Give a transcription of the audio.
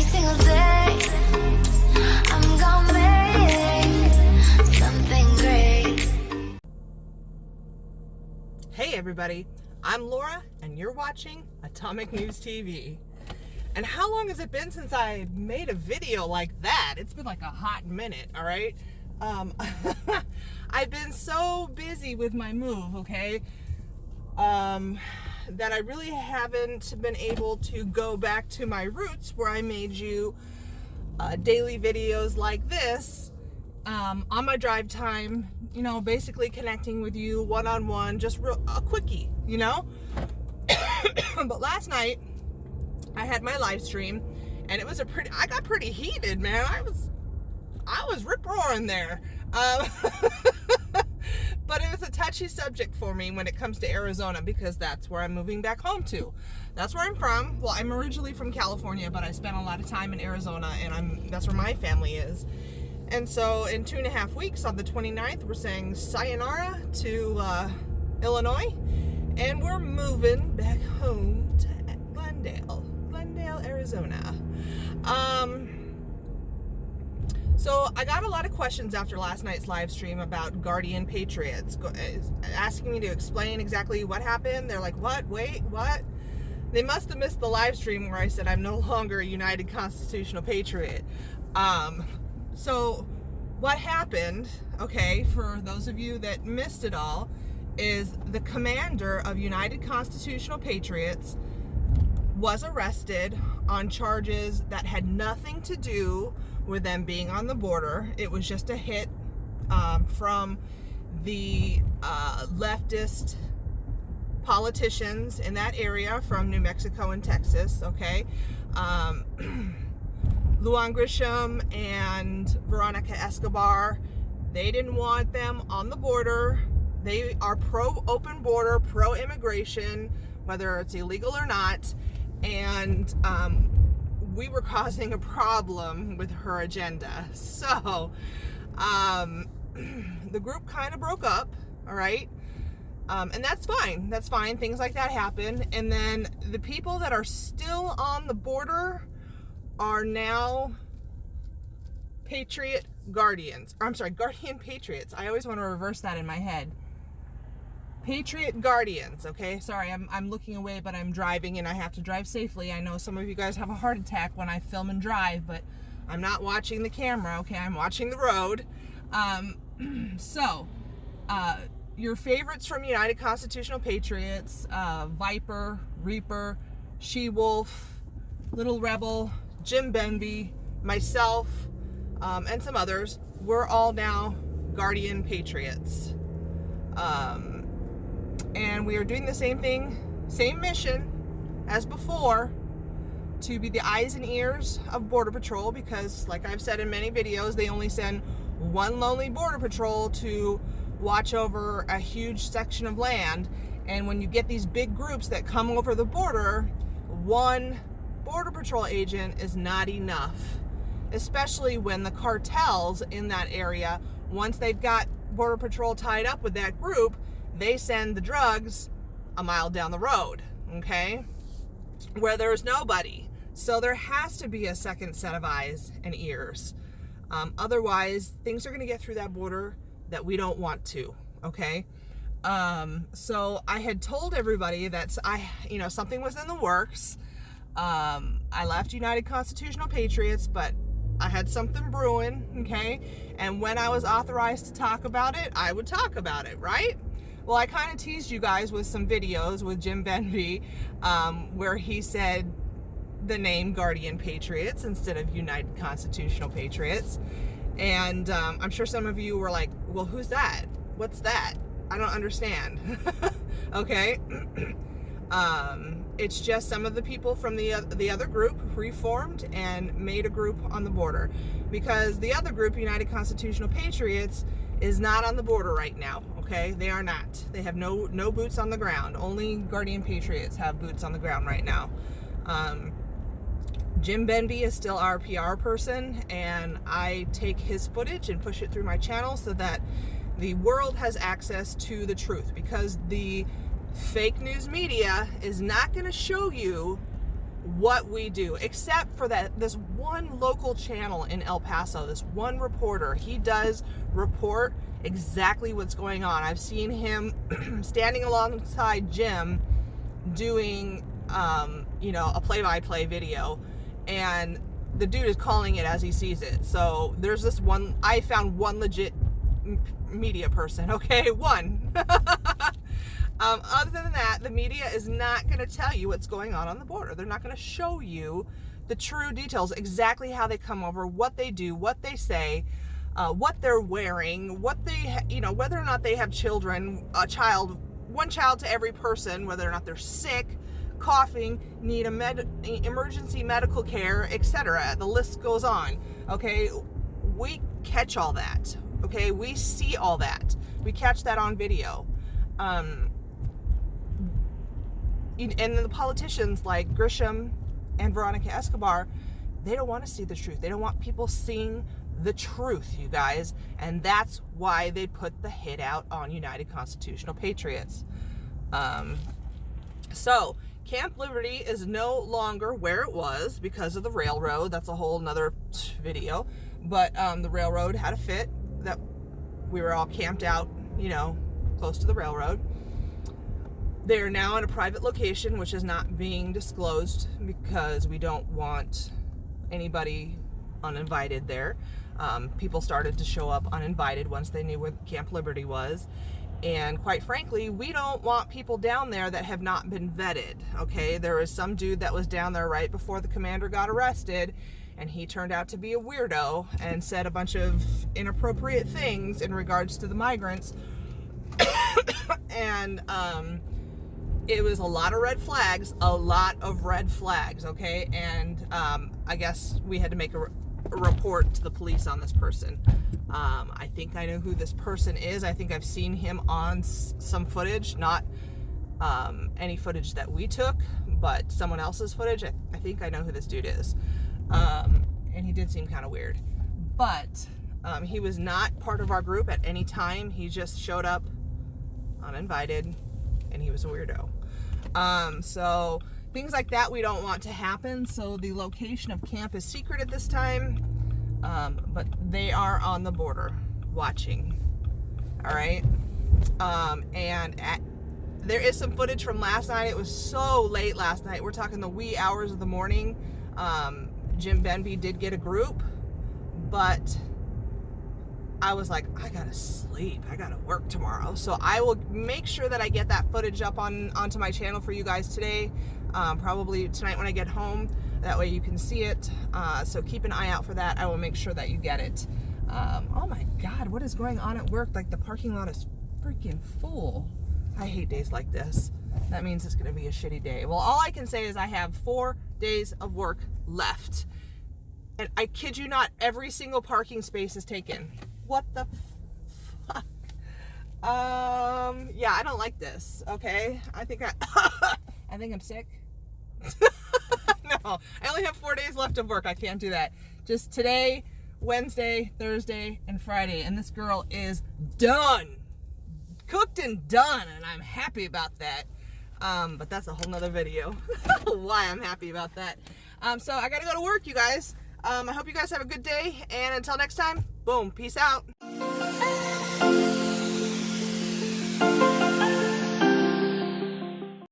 single day. I'm gonna make something great. Hey everybody, I'm Laura and you're watching Atomic News TV. And how long has it been since I made a video like that? It's been like a hot minute, all right? I've been so busy with my move, okay? That I really haven't been able to go back to my roots where I made you daily videos like this on my drive time, you know, basically connecting with you one-on-one, just a quickie, you know? But last night I had my live stream and it was I got pretty heated, man. I was rip-roaring there. But it was a touchy subject for me when it comes to Arizona because that's where I'm moving back home to. That's where I'm from. Well, I'm originally from California, but I spent a lot of time in Arizona and that's where my family is. And so in 2.5 weeks, on the 29th, we're saying sayonara to Illinois, and we're moving back home to Glendale, Arizona. So I got a lot of questions after last night's live stream about Guardian Patriots, asking me to explain exactly what happened. They're like, what? Wait, what? They must have missed the live stream where I said I'm no longer a United Constitutional Patriot. So what happened, okay, for those of you that missed it all, is the commander of United Constitutional Patriots was arrested on charges that had nothing to do with them being on the border. It was just a hit from the leftist politicians in that area from New Mexico and Texas, okay? Luan Grisham and Veronica Escobar, they didn't want them on the border. They are pro-open border, pro-immigration, whether it's illegal or not. And we were causing a problem with her agenda. So the group kind of broke up, all right? And that's fine. That's fine. Things like that happen. And then the people that are still on the border are now Patriot Guardians. Or, I'm sorry, Guardian Patriots. I always want to reverse that in my head. Patriot Guardians, okay? Sorry, I'm looking away, but I'm driving and I have to drive safely. I know some of you guys have a heart attack when I film and drive, but I'm not watching the camera, okay? I'm watching the road. Your favorites from United Constitutional Patriots, Viper, Reaper, She-Wolf, Little Rebel, Jim Benby, myself, and some others, we're all now Guardian Patriots. And we are doing the same thing, same mission as before, to be the eyes and ears of Border Patrol, because like I've said in many videos, they only send one lonely Border Patrol to watch over a huge section of land. And when you get these big groups that come over the border, one Border Patrol agent is not enough, especially when the cartels in that area, once they've got Border Patrol tied up with that group, they send the drugs a mile down the road, okay, where there's nobody. So there has to be a second set of eyes and ears. Otherwise, things are going to get through that border that we don't want to, okay? So I had told everybody that something was in the works. I left United Constitutional Patriots, but I had something brewing, okay? And when I was authorized to talk about it, I would talk about it, right? Well, I kind of teased you guys with some videos with Jim Benby, where he said the name Guardian Patriots instead of United Constitutional Patriots. And I'm sure some of you were like, well, who's that? What's that? I don't understand. Okay. It's just some of the people from the other group reformed and made a group on the border, because the other group, United Constitutional Patriots, is not on the border right now, okay? They are not. They have no boots on the ground. Only Guardian Patriots have boots on the ground right now. Jim Benby is still our PR person, and I take his footage and push it through my channel so that the world has access to the truth, because the fake news media is not going to show you what we do, except for this one local channel in El Paso, this one reporter. He does report exactly what's going on. I've seen him standing alongside Jim doing, a play-by-play video, and the dude is calling it as he sees it. So there's this one, I found one legit media person, okay? One. Other than that, the media is not going to tell you what's going on the border. They're not going to show you the true details, exactly how they come over, what they do, what they say, what they're wearing, what they, whether or not they have children, one child to every person, whether or not they're sick, coughing, need emergency medical care, etc. The list goes on, okay? We catch all that, okay? We see all that. We catch that on video. And the politicians like Grisham and Veronica Escobar, they don't want to see the truth. They don't want people seeing the truth, you guys. And that's why they put the hit out on United Constitutional Patriots. So Camp Liberty is no longer where it was because of the railroad. That's a whole nother video. But the railroad had a fit that we were all camped out, close to the railroad. They're now in a private location, which is not being disclosed because we don't want anybody uninvited there. People started to show up uninvited once they knew where Camp Liberty was. And quite frankly, we don't want people down there that have not been vetted, okay? There was some dude that was down there right before the commander got arrested, and he turned out to be a weirdo and said a bunch of inappropriate things in regards to the migrants. And it was a lot of red flags, okay? And I guess we had to make a report to the police on this person. I think I know who this person is. I think I've seen him on some footage, not any footage that we took, but someone else's footage. I think I know who this dude is. And he did seem kind of weird. But he was not part of our group at any time. He just showed up uninvited, and he was a weirdo. So things like that we don't want to happen. So the location of camp is secret at this time, but they are on the border watching. All right. There is some footage from last night. It was so late last night. We're talking the wee hours of the morning. Jim Benby did get a group, but I was like, I gotta sleep. I gotta work tomorrow. So I will make sure that I get that footage up onto my channel for you guys today. Probably tonight when I get home. That way you can see it. So keep an eye out for that. I will make sure that you get it. Oh my God, what is going on at work? Like, the parking lot is freaking full. I hate days like this. That means it's gonna be a shitty day. Well, all I can say is I have 4 days of work left. And I kid you not, every single parking space is taken. What the fuck? Yeah, I don't like this, okay? I think I'm sick. No, I only have 4 days left of work. I can't do that. Just today, Wednesday, Thursday, and Friday. And this girl is done. Cooked and done, and I'm happy about that. But that's a whole nother video. Why I'm happy about that. So I gotta go to work, you guys. I hope you guys have a good day, and until next time, boom, peace out.